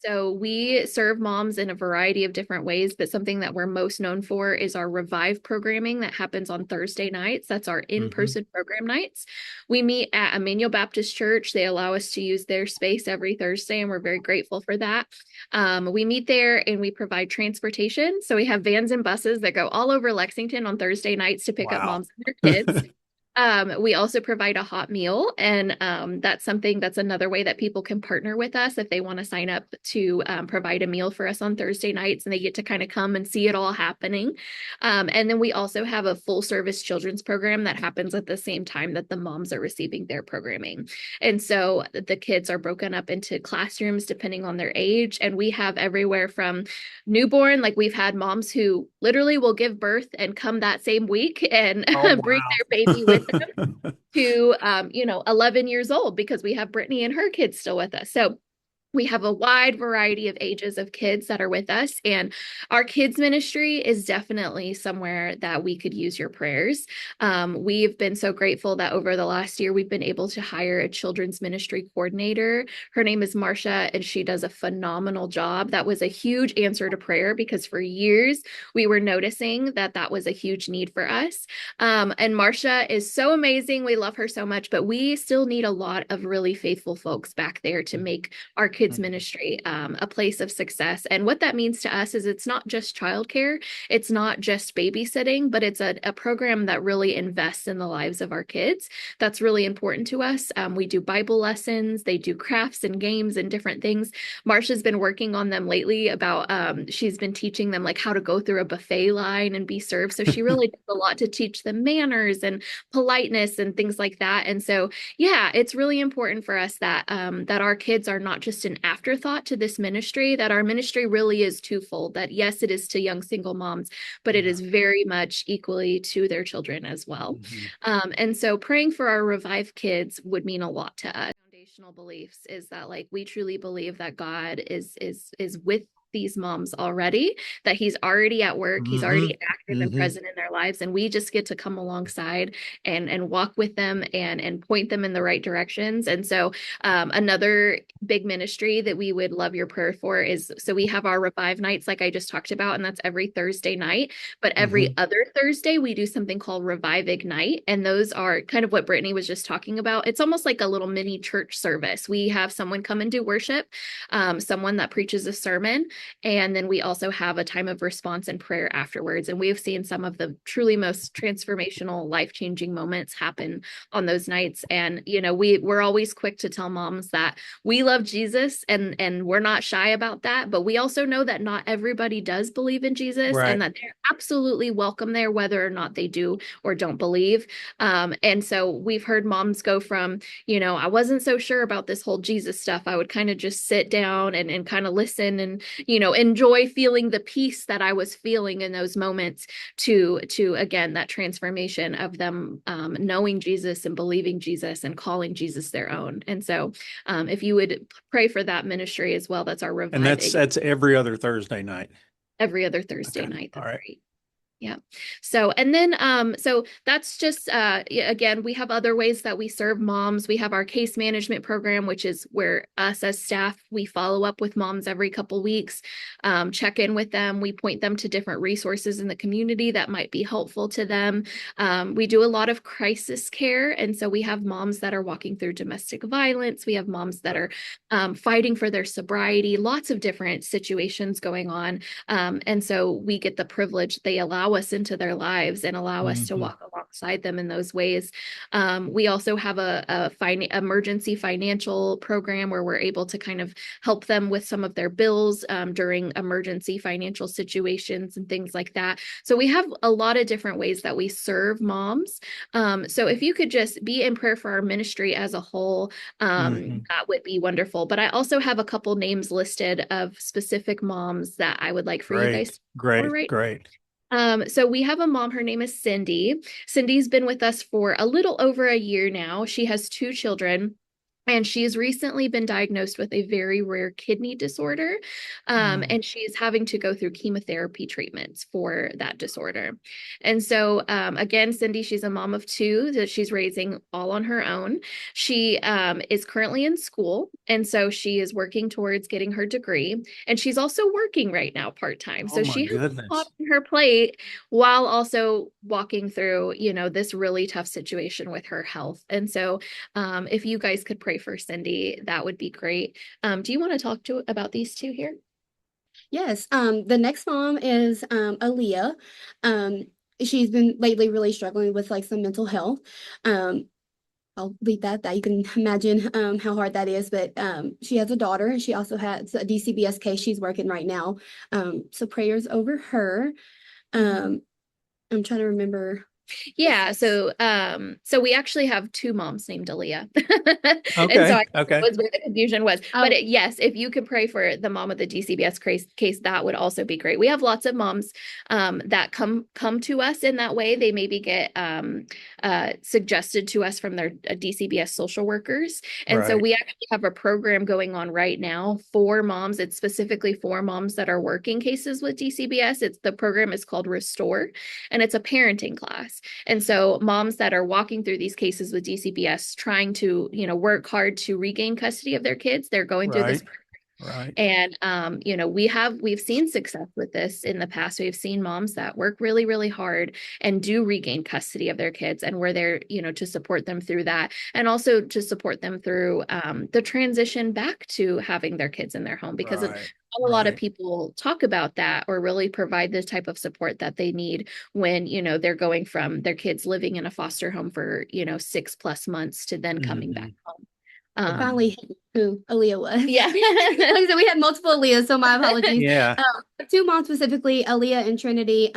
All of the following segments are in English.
So we serve moms in a variety of different ways, but something that we're most known for is our Revive programming that happens on Thursday nights. That's our Hmm. in-person program nights. We meet at Emmanuel Baptist Church. They allow us to use their space every Thursday, and we're very grateful for that. We meet there and we provide transportation. So we have vans and buses that go all over Lexington on Thursday nights to pick up Wow. moms and their kids. We also provide a hot meal, and that's something that's another way that people can partner with us if they want to sign up to provide a meal for us on Thursday nights, and they get to kind of come and see it all happening. And then we also have a full service children's program that happens at the same time that the moms are receiving their programming. And so the kids are broken up into classrooms depending on their age, and we have everywhere from newborn, like we've had moms who literally will give birth and come that same week and Oh, bring wow. their baby with them to 11 years old because we have Brittany and her kids still with us. So we have a wide variety of ages of kids that are with us, and our kids ministry is definitely somewhere that we could use your prayers. We've been so grateful that over the last year we've been able to hire a children's ministry coordinator. Her name is Marcia, and she does a phenomenal job. That was a huge answer to prayer because for years we were noticing that that was a huge need for us. And Marcia is so amazing. We love her so much, but we still need a lot of really faithful folks back there to make our kids ministry a place of success. And what that means to us is it's not just childcare, it's not just babysitting, but it's a program that really invests in the lives of our kids. That's really important to us. We do Bible lessons, they do crafts and games and different things. Marsha's been working on them lately about she's been teaching them like how to go through a buffet line and be served. So she really does a lot to teach them manners and politeness and things like that. And so yeah, it's really important for us that our kids are not just an afterthought to this ministry, that our ministry really is twofold. That yes, it is to young single moms, but it Yeah. is very much equally to their children as well. Hmm. And so praying for our Revive kids would mean a lot to us. Foundational beliefs is that like we truly believe that God is with these moms already, that he's already at work, he's Hmm. already active and Hmm. present in their lives, and we just get to come alongside and walk with them and point them in the right directions. And so another big ministry that we would love your prayer for is, so we have our Revive nights like I just talked about, and that's every Thursday night, but every Hmm. other Thursday we do something called Revive Ignite, and those are kind of what Brittany was just talking about. It's almost like a little mini church service. We have someone come and do worship, someone that preaches a sermon, and then we also have a time of response and prayer afterwards. And we have seen some of the truly most transformational, life-changing moments happen on those nights. And we're always quick to tell moms that we love Jesus, and we're not shy about that, but we also know that not everybody does believe in Jesus, and Right. that they're absolutely welcome there whether or not they do or don't believe. And so we've heard moms go from, I wasn't so sure about this whole Jesus stuff. I would kind of just sit down and kind of listen and enjoy feeling the peace that I was feeling in those moments, to again that transformation of them knowing Jesus and believing Jesus and calling Jesus their own. And so if you would pray for that ministry as well, that's our And Revive that's every other Thursday night. every other Thursday Okay. night. All That's right. right. Yeah. So, and then, so that's just, again, we have other ways that we serve moms. We have our case management program, which is where us as staff, we follow up with moms every couple weeks, check in with them. We point them to different resources in the community that might be helpful to them. We do a lot of crisis care. And so we have moms that are walking through domestic violence. We have moms that are fighting for their sobriety, lots of different situations going on. And so we get the privilege, they allow us into their lives and allow us to Hmm. walk alongside them in those ways. We also have emergency financial program where we're able to kind of help them with some of their bills during emergency financial situations and things like that. So we have a lot of different ways that we serve moms. So if you could just be in prayer for our ministry as a whole, Hmm. that would be wonderful. But I also have a couple names listed of specific moms that I would like for you guys Great. to know Great. right. Great. So we have a mom, her name is Cindy. Cindy's been with us for a little over a year now. She has two children. And she's recently been diagnosed with a very rare kidney disorder. And she's having to go through chemotherapy treatments for that disorder. And so, again, Cindy, she's a mom of two that she's raising all on her own. She is currently in school. And so she is working towards getting her degree. And she's also working right now part time. Oh So my she has a lot goodness. on her plate while also walking through, this really tough situation with her health. And so, if you guys could pray for Cindy, that would be great. Do you want to talk to about these two here? Yes. The next mom is Aaliyah. Um, she's been lately really struggling with like some mental health. Um, I'll leave that you can imagine how hard that is. But she has a daughter and she also has a DCBS case she's working right now. So prayers over her. Um, I'm trying to remember. Yeah, so we actually have two moms named Aaliyah. And so Okay. I Okay. was where the confusion was. But Oh, yes, if you could pray for the mom of the DCBS case, that would also be great. We have lots of moms that come to us in that way. They maybe get suggested to us from their DCBS social workers. And so Right. we actually have a program going on right now for moms. It's specifically for moms that are working cases with DCBS. The program is called Restore, and it's a parenting class. And so moms that are walking through these cases with DCBS trying to, work hard to regain custody of their kids, they're going through this. Right. Right. And we've seen success with this in the past. We've seen moms that work really, really hard and do regain custody of their kids, and we're there, to support them through that, and also to support them through the transition back to having their kids in their home, because not Right. a lot of Right. people talk about that or really provide the type of support that they need when, they're going from their kids living in a foster home for, 6+ months to then coming back Mhm. home. it finally hit who Aaliyah was. Yeah. Like I said, we had multiple Aaliyahs, so my apologies. Yeah. Two moms specifically, Aaliyah and Trinity.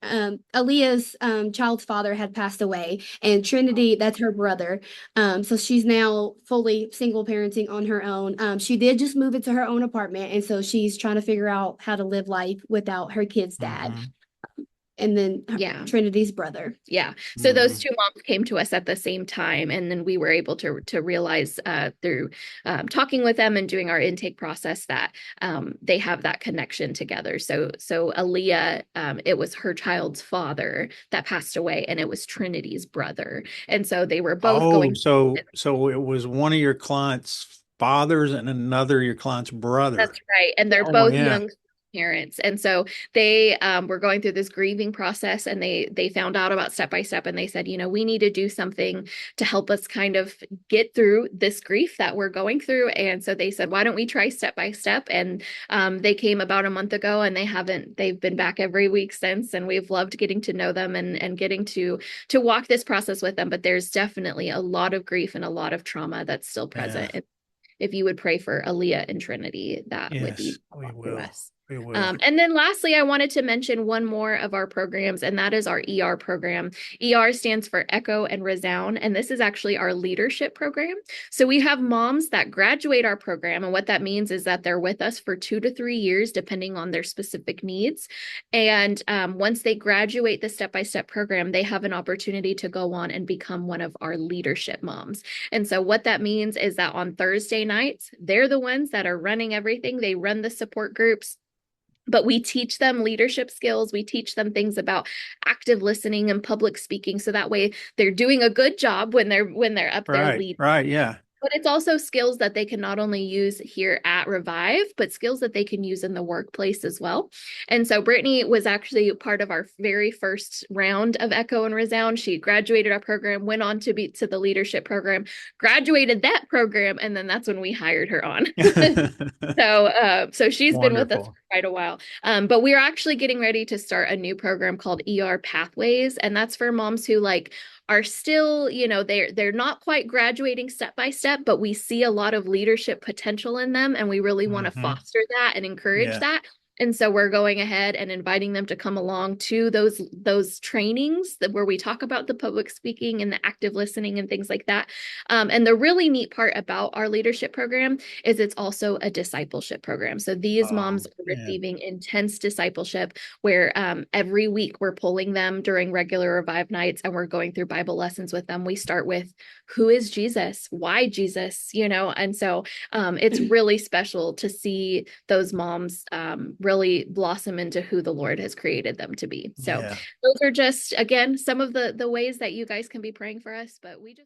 Aaliyah's child's father had passed away, and Trinity, that's her brother. So she's now fully single parenting on her own. She did just move into her own apartment, and so she's trying to figure out how to live life without her kid's dad, Mhm. and then Yeah. Trinity's brother. Yeah. So those Mhm. two moms came to us at the same time, and then we were able to realize through talking with them and doing our intake process that they have that connection together. So Aaliyah, it was her child's father that passed away, and it was Trinity's brother, and so they were both Oh, going. so it was one of your clients' fathers and another your client's brother. That's right. And they're Yeah. Oh both yeah. young parents. And so they were going through this grieving process, and they found out about Step by Step, and they said, we need to do something to help us kind of get through this grief that we're going through. And so they said, why don't we try Step by Step? And they came about a month ago, and they've been back every week since, and we've loved getting to know them and getting to walk this process with them. But there's definitely a lot of grief and a lot of trauma that's still Yeah. present. If you would pray for Aaliyah and Trinity, that would Yes, be we to will. us. We will. And then lastly, I wanted to mention one more of our programs, and that is our ER program. ER stands for Echo and Resound, and this is actually our leadership program. So we have moms that graduate our program, and what that means is that they're with us for 2 to 3 years, depending on their specific needs. And once they graduate the Step by Step program, they have an opportunity to go on and become one of our leadership moms. And so what that means is that on Thursday nights, they're the ones that are running everything. They run the support groups, but we teach them leadership skills. We teach them things about active listening and public speaking, so that way they're doing a good job when they're up there Right. leading. Right. Yeah. But it's also skills that they can not only use here at Revive, but skills that they can use in the workplace as well. And so Brittany was actually part of our very first round of Echo and Resound. She graduated our program, went on to be to the leadership program, graduated that program, and then that's when we hired her on. So she's been with us for Wonderful. quite a while. But we're actually getting ready to start a new program called ER Pathways, and that's for moms who are still, they're not quite graduating step by step, but we see a lot of leadership potential in them, and we really want to Mhm. foster that and encourage Yeah. that. And so we're going ahead and inviting them to come along to those trainings where we talk about the public speaking and the active listening and things like that. And the really neat part about our leadership program is it's also a discipleship program. So these moms are yeah. receiving intense discipleship where every week we're pulling them during regular Revive nights and we're going through Bible lessons with them. We start with who is Jesus? Why Jesus? And so it's really special to see those moms really blossom into who the Lord has created them to be. So Yeah. those are just, again, some of the ways that you guys can be praying for us, but we just